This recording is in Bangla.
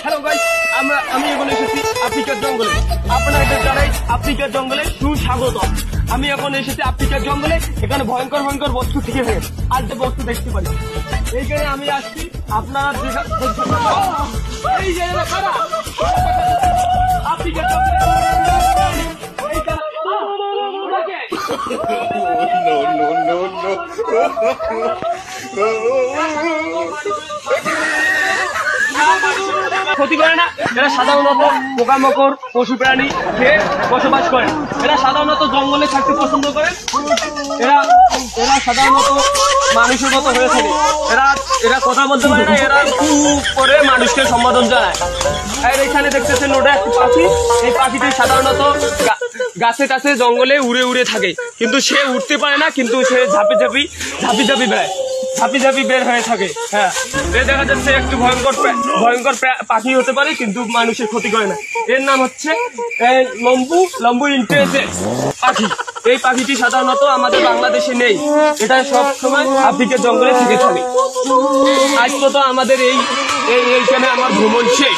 হ্যালো গাইস, আমি এখন এসেছি আফ্রিকার জঙ্গলে। আপনাদের জানাই আফ্রিকার জঙ্গলে সুস্বাগত। আমি এখন এসেছি আফ্রিকার জঙ্গলে। এখানে ভয়ঙ্কর ভয়ঙ্কর বস্তু থেকে হয়েছে। আর যে বস্তু দেখতে পারি এইখানে আমি আসছি। আপনার এই যে আফ্রিকার জঙ্গলে ক্ষতি করে না। এরা সাধারণত পোকামাকড় পশু প্রাণী খেয়ে বসবাস করে। এরা সাধারণত জঙ্গলে থাকতে পছন্দ করে। এরা সাধারণত মানুষের মতো হয়ে থাকে। এরা কথা বলতে পারে না। এরা খুব করে মানুষকে সম্বোধন জানায়। আর এখানে দেখতেছেন ওটা একটি পাখি। এই পাখিটি সাধারণত গাছে টাছে জঙ্গলে উড়ে উড়ে থাকে, কিন্তু সে উঠতে পারে না, কিন্তু সে ঝাঁপি ঝাঁপি বের হয়ে থাকে। হ্যাঁ, দেখা যাচ্ছে একটু ভয়ঙ্কর পাখি হতে পারে, কিন্তু মানুষের ক্ষতি করে না। এর নাম হচ্ছে লম্বু ইন্টেলিজেন্স পাখি। এই পাখিটি সাধারণত আমাদের বাংলাদেশে নেই। এটা সব সময় আফ্রিকার জঙ্গলে থেকে থাকে। আজ তো আমাদের এইখানে আমার ভ্রমণ শেষ।